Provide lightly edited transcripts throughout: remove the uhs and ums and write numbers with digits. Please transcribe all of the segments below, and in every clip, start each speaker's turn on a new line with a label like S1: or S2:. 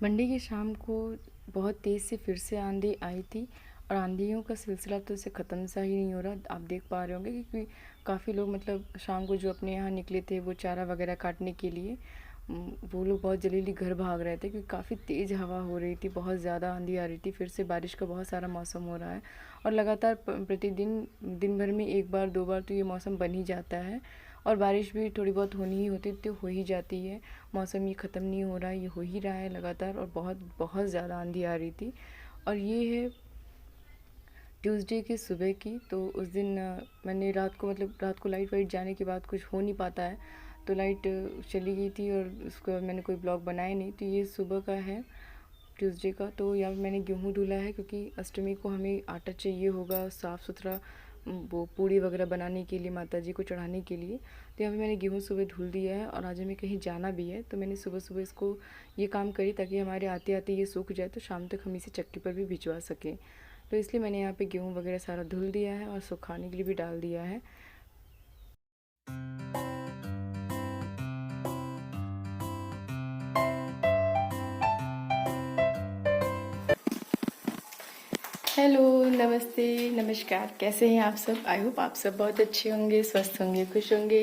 S1: Monday की शाम को बहुत तेज़ से फिर से आंधी आई थी और आंधियों का सिलसिला तो इसे ख़त्म सा ही नहीं हो रहा। आप देख पा रहे होंगे क्योंकि काफ़ी लोग मतलब शाम को जो अपने यहाँ निकले थे वो चारा वगैरह काटने के लिए वो लोग बहुत जल्दी घर भाग रहे थे क्योंकि काफ़ी तेज़ हवा हो रही थी, बहुत ज़्यादा आंधी आ रही थी। फिर से बारिश का बहुत सारा मौसम हो रहा है और लगातार प्रतिदिन दिन भर में एक बार दो बार तो ये मौसम बन ही जाता है और बारिश भी थोड़ी बहुत होनी ही होती तो हो ही जाती है। मौसम ये ख़त्म नहीं हो रहा है, ये हो ही रहा है लगातार और बहुत बहुत ज़्यादा आंधी आ रही थी। और ये है ट्यूसडे की सुबह की। तो उस दिन मैंने रात को लाइट वाइट जाने के बाद कुछ हो नहीं पाता है तो लाइट चली गई थी और उसके बाद मैंने कोई ब्लॉग बनाया नहीं। तो ये सुबह का है ट्यूसडे का। तो यहाँ पे मैंने गेहूँ धुला है क्योंकि अष्टमी को हमें आटा चाहिए होगा साफ़ सुथरा, वो पूड़ी वगैरह बनाने के लिए, माता जी को चढ़ाने के लिए। तो यहाँ पे मैंने गेहूँ सुबह धुल दिया है और आज हमें कहीं जाना भी है तो मैंने सुबह सुबह इसको ये काम करी ताकि हमारे आते आते ये सूख जाए तो शाम तक हम इसे चक्की पर भी भिजवा सकें। तो इसलिए मैंने यहाँ पे गेहूँ वगैरह सारा धुल दिया है और सुखाने के लिए भी डाल दिया है। हेलो, नमस्ते, नमस्कार, कैसे हैं आप सब? आई होप आप सब बहुत अच्छे होंगे, स्वस्थ होंगे, खुश होंगे।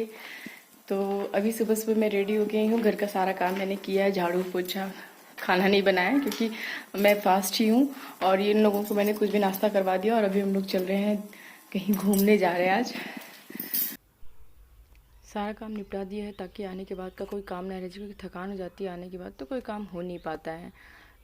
S1: तो अभी सुबह सुबह मैं रेडी हो गई हूँ, घर का सारा काम मैंने किया है, झाड़ू पोछा। खाना नहीं बनाया है क्योंकि मैं फास्ट ही हूँ और इन लोगों को मैंने कुछ भी नाश्ता करवा दिया और अभी हम लोग चल रहे हैं, कहीं घूमने जा रहे हैं आज। सारा काम निपटा दिया है ताकि आने के बाद का कोई काम ना रह जाए क्योंकि थकान हो जाती है आने के बाद तो कोई काम हो नहीं पाता है।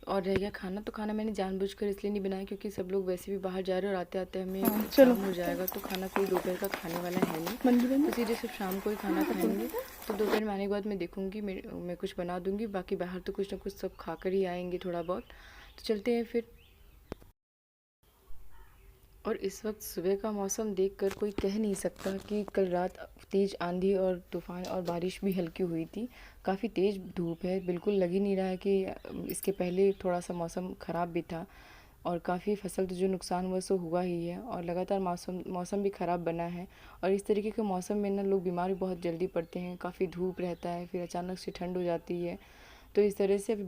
S1: और रह गया खाना, तो खाना मैंने जानबूझकर इसलिए नहीं बनाया क्योंकि सब लोग वैसे भी बाहर जा रहे हैं और आते आते हमें
S2: चलो
S1: शाम हो जाएगा तो खाना कोई दोपहर का खाने वाला है नहीं।
S2: मंदिर में
S1: तो सीधे सिर्फ शाम को ही खाना खाएंगे। तो दोपहर में आने के बाद मैं देखूंगी, मैं कुछ बना दूंगी, बाकी बाहर तो कुछ ना कुछ सब खा कर ही आएंगे थोड़ा बहुत। तो चलते हैं फिर। और इस वक्त सुबह का मौसम देखकर कोई कह नहीं सकता कि कल रात तेज़ आंधी और तूफ़ान और बारिश भी हल्की हुई थी। काफ़ी तेज़ धूप है, बिल्कुल लग ही नहीं रहा है कि इसके पहले थोड़ा सा मौसम ख़राब भी था और काफ़ी फसल तो जो नुकसान हुआ सो हुआ ही है और लगातार मौसम मौसम भी ख़राब बना है। और इस तरीके के मौसम में ना लोग बीमार भी बहुत जल्दी पड़ते हैं, काफ़ी धूप रहता है फिर अचानक से ठंड हो जाती है। तो इस तरह से अभी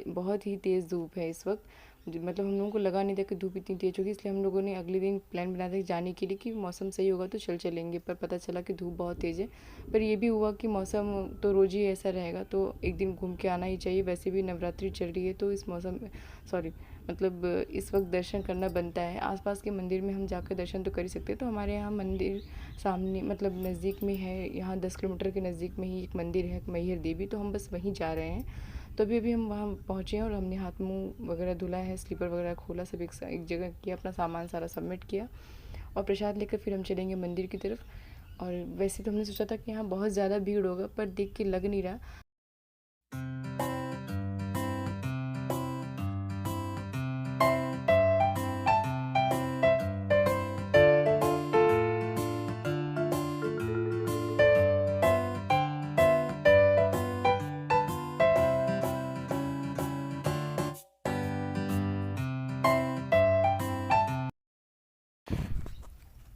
S1: बहुत ही तेज़ धूप है इस वक्त। मतलब हम लोगों को लगा नहीं था कि धूप इतनी तेज़ होगी, इसलिए हम लोगों ने अगले दिन प्लान बनाया था कि जाने के लिए कि मौसम सही होगा तो चलेंगे, पर पता चला कि धूप बहुत तेज़ है। पर ये भी हुआ कि मौसम तो रोज़ ही ऐसा रहेगा तो एक दिन घूम के आना ही चाहिए। वैसे भी नवरात्रि चल रही है तो इस मौसम में सॉरी मतलब इस वक्त दर्शन करना बनता है। आसपास के मंदिर में हम जाकर दर्शन तो कर ही सकते हैं। तो हमारे यहाँ मंदिर सामने मतलब नज़दीक में है, यहाँ 10 किलोमीटर के नज़दीक में ही एक मंदिर है मैहर देवी, तो हम बस वहीं जा रहे हैं। तो अभी अभी हम वहाँ पहुँचे हैं और हमने हाथ मुँह वगैरह धुला है, स्लीपर वगैरह खोला, सब एक जगह किया, अपना सामान सारा सबमिट किया और प्रसाद लेकर फिर हम चलेंगे मंदिर की तरफ। और वैसे तो हमने सोचा था कि यहाँ बहुत ज़्यादा भीड़ होगा पर देख के लग नहीं रहा।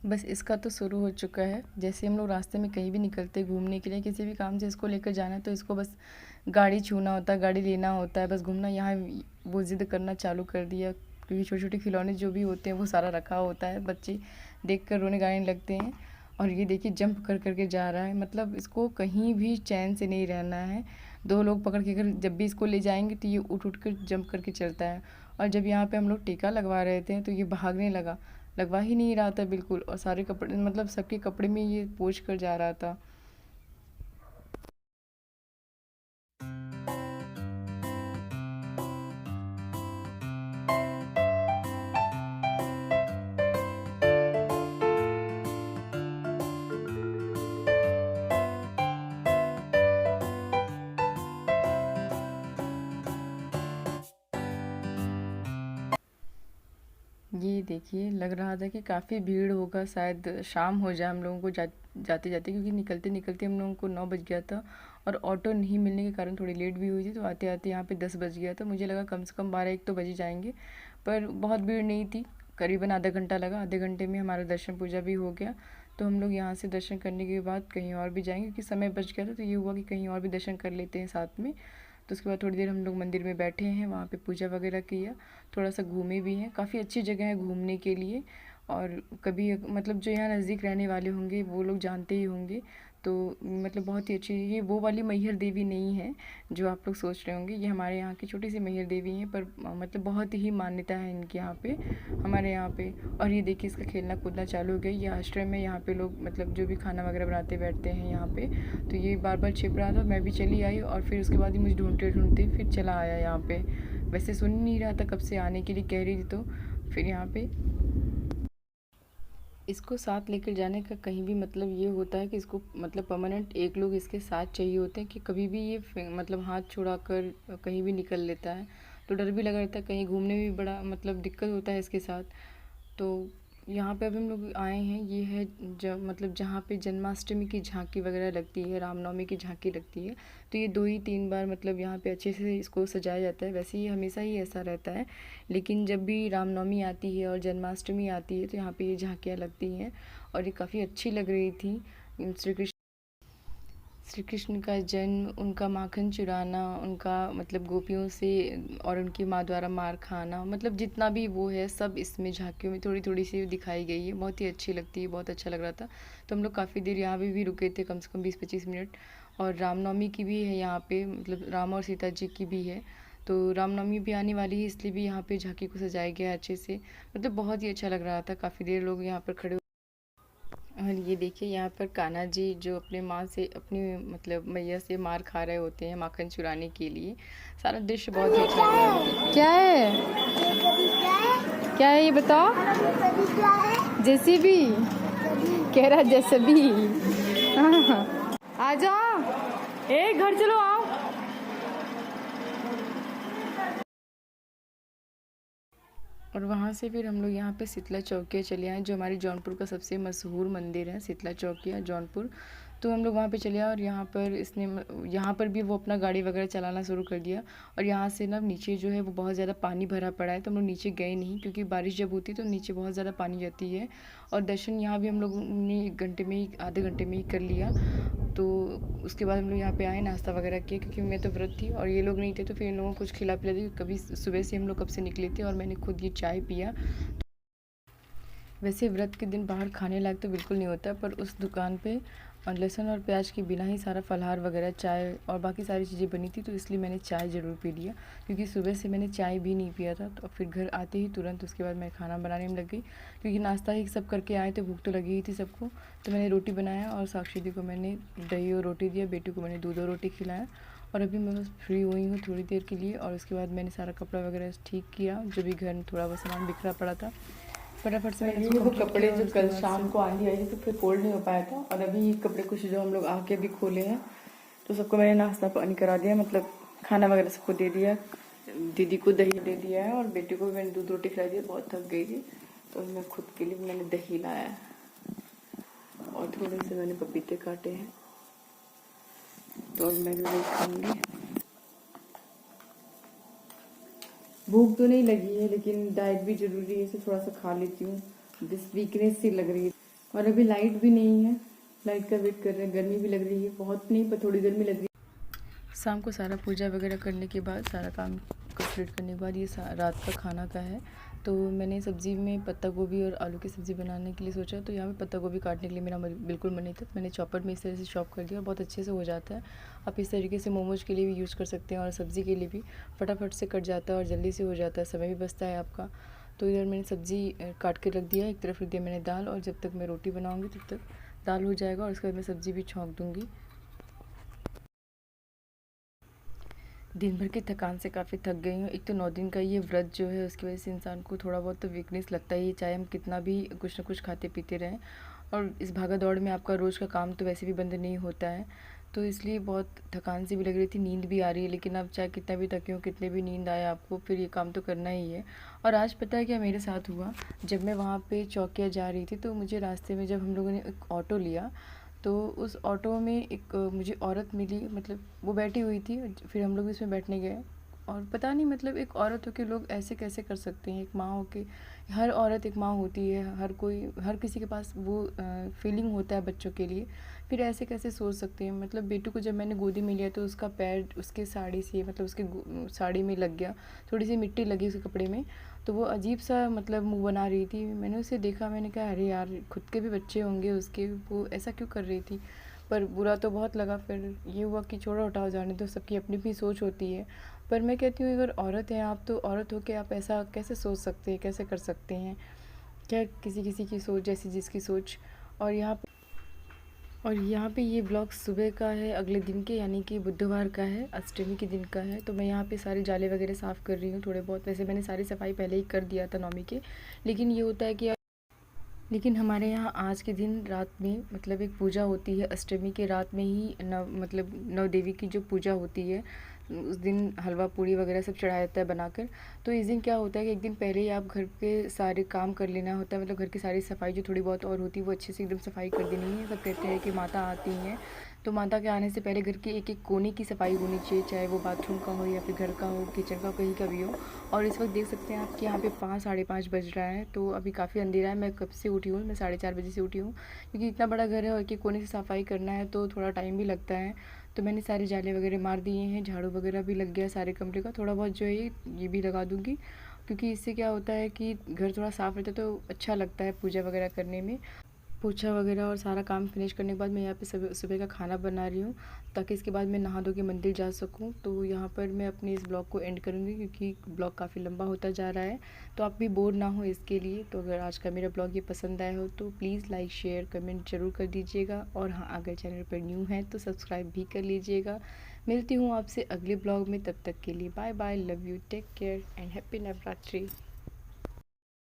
S1: बस इसका तो शुरू हो चुका है। जैसे हम लोग रास्ते में कहीं भी निकलते घूमने के लिए, किसी भी काम से इसको लेकर जाना है तो इसको बस गाड़ी छूना होता है, गाड़ी लेना होता है, बस घूमना। यहाँ वो ज़िद करना चालू कर दिया क्योंकि छोटे छोटे खिलौने जो भी होते हैं वो सारा रखा होता है। बच्चे देख कर रोने गाने लगते हैं। और ये देखिए जंप कर करके जा रहा है, मतलब इसको कहीं भी चैन से नहीं रहना है। दो लोग पकड़ के अगर जब भी इसको ले जाएंगे तो ये उठ उठ कर जंप करके चलता है। और जब यहाँ पे हम लोग टीका लगवा रहे थे तो ये भागने लगा, लगवा ही नहीं रहा था बिल्कुल, और सारे कपड़े मतलब सबके कपड़े में ये पोंछ कर जा रहा था। ये देखिए लग रहा था कि काफ़ी भीड़ होगा, शायद शाम हो जाए हम लोगों को जाते जाते, क्योंकि निकलते निकलते हम लोगों को 9 बज गया था और ऑटो नहीं मिलने के कारण थोड़ी लेट भी हुई थी। तो आते आते यहाँ पे 10 बज गया था। मुझे लगा कम से कम 12-1 तो बज ही जाएंगे, पर बहुत भीड़ नहीं थी। करीबन आधा घंटा लगा, आधे घंटे में हमारा दर्शन पूजा भी हो गया। तो हम लोग यहाँ से दर्शन करने के बाद कहीं और भी जाएंगे क्योंकि समय बच गया था। तो ये हुआ कि कहीं और भी दर्शन कर लेते हैं साथ में। तो उसके बाद थोड़ी देर हम लोग मंदिर में बैठे हैं, वहाँ पे पूजा वगैरह किया, थोड़ा सा घूमे भी हैं। काफ़ी अच्छी जगह है घूमने के लिए, और कभी मतलब जो यहाँ नज़दीक रहने वाले होंगे वो लोग जानते ही होंगे। तो मतलब बहुत ही अच्छी, ये वो वाली मैहर देवी नहीं है जो आप लोग सोच रहे होंगे, ये हमारे यहाँ की छोटी सी मैहर देवी हैं, पर मतलब बहुत ही मान्यता है इनके यहाँ पे, हमारे यहाँ पे। और ये देखिए इसका खेलना कूदना चालू हो गया। ये आश्रम है, यहाँ पे लोग मतलब जो भी खाना वगैरह बनाते बैठते हैं यहाँ पे। तो ये बार बार छिप रहा था, मैं भी चली आई, और फिर उसके बाद ही मुझे ढूंढते ढूंढते फिर चला आया यहाँ पे। वैसे सुन नहीं रहा था कब से आने के लिए कह रही थी, तो फिर यहाँ पे इसको साथ लेकर जाने का कहीं भी मतलब ये होता है कि इसको मतलब परमानेंट एक लोग इसके साथ चाहिए होते हैं, कि कभी भी ये मतलब हाथ छुड़ाकर कहीं भी निकल लेता है। तो डर भी लगा रहता है, कहीं घूमने में भी बड़ा मतलब दिक्कत होता है इसके साथ। तो यहाँ पे अभी हम लोग आए हैं, ये है जब मतलब जहाँ पे जन्माष्टमी की झांकी वगैरह लगती है, रामनवमी की झांकी लगती है। तो ये 2 ही 3 बार मतलब यहाँ पे अच्छे से इसको सजाया जाता है। वैसे ही हमेशा ही ऐसा रहता है, लेकिन जब भी रामनवमी आती है और जन्माष्टमी आती है तो यहाँ पे ये झांकियाँ लगती हैं, और ये काफ़ी अच्छी लग रही थी। श्री कृष्ण का जन्म, उनका माखन चुराना, उनका मतलब गोपियों से और उनकी माँ द्वारा मार खाना, मतलब जितना भी वो है सब इसमें झांकियों में थोड़ी थोड़ी सी दिखाई गई है। बहुत ही अच्छी लगती है, बहुत अच्छा लग रहा था। तो हम लोग काफ़ी देर यहाँ पे भी रुके थे, कम से कम 20-25 मिनट। और रामनवमी की भी है यहाँ पे, मतलब राम और सीता जी की भी है। तो रामनवमी भी आने वाली है, इसलिए भी यहाँ पे झांकी को सजाया गया है अच्छे से। मतलब बहुत ही अच्छा लग रहा था, काफ़ी देर लोग यहाँ पर खड़े। और ये देखिए यहाँ पर कान्हा जी जो अपने माँ से, अपनी मतलब मैया से मार खा रहे होते हैं माखन चुराने के लिए। सारा दृश्य बहुत ही अच्छा लग रहा है, देखिए। क्या है, क्या है ये बताओ? जेसीबी कह रहा, जेसीबी। हाँ, आ जाओ, ए घर चलो, आओ। और वहाँ से फिर हम लोग यहाँ पे शीतला चौकिया चले आए, जो हमारे जौनपुर का सबसे मशहूर मंदिर है, शीतला चौकिया जौनपुर। तो हम लोग वहाँ पे चले आए, और यहाँ पर इसने यहाँ पर भी वो अपना गाड़ी वगैरह चलाना शुरू कर दिया। और यहाँ से ना नीचे जो है वो बहुत ज़्यादा पानी भरा पड़ा है, तो हम लोग नीचे गए नहीं, क्योंकि बारिश जब होती है तो नीचे बहुत ज़्यादा पानी जाती है। और दर्शन यहाँ भी हम लोग ने 1 घंटे में ही, आधे घंटे में ही कर लिया। तो उसके बाद हम लोग यहाँ पे आए, नाश्ता वगैरह किया, क्योंकि मैं तो व्रत थी और ये लोग नहीं थे, तो फिर इन लोगों को कुछ खिला पिला दी। कभी सुबह से हम लोग कब से निकले थे, और मैंने खुद ये चाय पिया। वैसे व्रत के दिन बाहर खाने लायक तो बिल्कुल नहीं होता, पर उस दुकान पे लहसुन और प्याज के बिना ही सारा फलाहार वगैरह, चाय और बाकी सारी चीज़ें बनी थी, तो इसलिए मैंने चाय ज़रूर पी लिया, क्योंकि सुबह से मैंने चाय भी नहीं पिया था। तो फिर घर आते ही तुरंत उसके बाद मैं खाना बनाने में लग गई, क्योंकि नाश्ता ही सब करके आए थे, भूख तो लगी ही थी सबको। तो मैंने रोटी बनाया, और साक्षी दी को मैंने दही और रोटी दिया, बेटी को मैंने दूध और रोटी खिलाया। और अभी मैं बस फ्री हुई हूँ थोड़ी देर के लिए, और उसके बाद मैंने सारा कपड़ा वगैरह ठीक किया, जो भी घर में थोड़ा बहुत सामान बिखरा पड़ा था, फटाफट से मैंने वो कपड़े जो कल शाम को आंधी आई थी तो फिर फोल्ड नहीं हो पाया था। और अभी कपड़े कुछ जो हम लोग आके भी खोले हैं, तो सबको मैंने नाश्ता पानी करा दिया, मतलब खाना वगैरह सबको दे दिया। दीदी को दही दे दिया है, और बेटी को भी मैंने दूध रोटी खिला दिया, बहुत थक गई थी। तो मैं खुद के लिए मैंने दही लाया है, और थोड़े से मैंने पपीते काटे हैं, तो मैं भी वही खाऊंगी। भूख तो नहीं लगी है, लेकिन डाइट भी जरूरी है, इसे थोड़ा सा खा लेती हूँ, दिस वीकनेस सी लग रही है। और अभी लाइट भी नहीं है, लाइट का वेट कर रहे हैं, गर्मी भी लग रही है, बहुत नहीं पर थोड़ी देर में लग रही है। शाम को सारा पूजा वगैरह करने के बाद, सारा काम कंप्लीट करने के बाद, ये रात का खाना का है। तो मैंने सब्ज़ी में पत्ता गोभी और आलू की सब्ज़ी बनाने के लिए सोचा, तो यहाँ पे पत्ता गोभी काटने के लिए मेरा बिल्कुल मन नहीं था, तो मैंने चॉपर में इस तरह से चॉप कर दिया, और बहुत अच्छे से हो जाता है। आप इस तरीके से मोमोज के लिए भी यूज़ कर सकते हैं, और सब्ज़ी के लिए भी फटाफट से कट जाता है और जल्दी से हो जाता है, समय भी बचता है आपका। तो इधर मैंने सब्ज़ी काट के रख दिया, एक तरफ रख दिया मैंने दाल, और जब तक मैं रोटी बनाऊँगी तब तक दाल हो जाएगा, और उसके बाद मैं सब्ज़ी भी छौंक दूँगी। दिन भर की थकान से काफ़ी थक गई हूँ। एक तो 9 दिन का ये व्रत जो है, उसकी वजह से इंसान को थोड़ा बहुत तो वीकनेस लगता ही है, चाहे हम कितना भी कुछ ना कुछ खाते पीते रहें। और इस भागा दौड़ में आपका रोज़ का काम तो वैसे भी बंद नहीं होता है, तो इसलिए बहुत थकान सी भी लग रही थी, नींद भी आ रही है। लेकिन अब चाहे कितना भी थके हो, कितने भी नींद आए आपको, फिर ये काम तो करना ही है। और आज पता है क्या मेरे साथ हुआ, जब मैं वहाँ पे चौकिया जा रही थी, तो मुझे रास्ते में जब हम लोगों ने एक ऑटो लिया, तो उस ऑटो में एक मुझे औरत मिली, मतलब वो बैठी हुई थी, फिर हम लोग भी उसमें बैठने गए। और पता नहीं मतलब एक औरत होके लोग ऐसे कैसे कर सकते हैं, एक माँ होके। हर औरत एक माँ होती है, हर कोई, हर किसी के पास वो फीलिंग होता है बच्चों के लिए। फिर ऐसे कैसे सोच सकते हैं? मतलब बेटू को जब मैंने गोदी में लिया तो उसका पैर उसके साड़ी से, मतलब उसके साड़ी में लग गया, थोड़ी सी मिट्टी लगी उसके कपड़े में। तो वो अजीब सा मतलब मुंह बना रही थी। मैंने उसे देखा, मैंने कहा अरे यार, खुद के भी बच्चे होंगे उसके, वो ऐसा क्यों कर रही थी? पर बुरा तो बहुत लगा। फिर ये हुआ कि छोड़ो, हटाओ, जाने दो, सबकी अपनी अपनी सोच होती है। पर मैं कहती हूँ अगर औरत हैं आप, तो औरत होके आप ऐसा कैसे सोच सकते हैं, कैसे कर सकते हैं? क्या किसी किसी की सोच जैसी जिसकी सोच। और यहाँ पे ये ब्लॉग सुबह का है, अगले दिन के, यानी कि बुधवार का है, अष्टमी के दिन का है। तो मैं यहाँ पे सारे जाले वगैरह साफ़ कर रही हूँ थोड़े बहुत। वैसे मैंने सारी सफाई पहले ही कर दिया था नौमी के, लेकिन ये होता है कि लेकिन हमारे यहाँ आज के दिन रात में मतलब एक पूजा होती है, अष्टमी के रात में ही नव मतलब नव देवी की जो पूजा होती है, उस दिन हलवा पूड़ी वगैरह सब चढ़ाया जाता है बनाकर। तो इस दिन क्या होता है कि एक दिन पहले ही आप घर के सारे काम कर लेना होता है, मतलब घर की सारी सफाई जो थोड़ी बहुत और होती है वो अच्छे से एकदम सफाई कर देनी है। सब कहते हैं कि माता आती हैं, तो माता के आने से पहले घर के एक एक कोने की सफाई होनी चाहिए, चाहे वो बाथरूम का हो या फिर घर का हो, किचन का, कहीं का भी हो। और इस वक्त देख सकते हैं आप कि यहाँ पे 5 साढ़े 5 बज रहा है, तो अभी काफ़ी अंधेरा है। मैं कब से उठी हूँ? मैं 4:30 बजे से उठी हूँ, क्योंकि इतना बड़ा घर है और एक एक कोने से सफाई करना है तो थोड़ा टाइम भी लगता है। तो मैंने सारे जाले वगैरह मार दिए हैं, झाड़ू वगैरह भी लग गया सारे कमरे का। थोड़ा बहुत जो है ये भी लगा दूँगी, क्योंकि इससे क्या होता है कि घर थोड़ा साफ़ रहता है तो अच्छा लगता है पूजा वगैरह करने में। पोछा वगैरह और सारा काम फिनिश करने के बाद मैं यहाँ पे सुबह सुबह का खाना बना रही हूँ, ताकि इसके बाद मैं नहा धो के मंदिर जा सकूँ। तो यहाँ पर मैं अपने इस ब्लॉग को एंड करूँगी, क्योंकि ब्लॉग काफ़ी लंबा होता जा रहा है, तो आप भी बोर ना हो इसके लिए। तो अगर आज का मेरा ब्लॉग ये पसंद आया हो तो प्लीज़ लाइक शेयर कमेंट ज़रूर कर दीजिएगा। और हाँ, अगर चैनल पर न्यू है तो सब्सक्राइब भी कर लीजिएगा। मिलती हूँ आपसे अगले ब्लॉग में, तब तक के लिए bye bye, love you, take care and happy Navratri.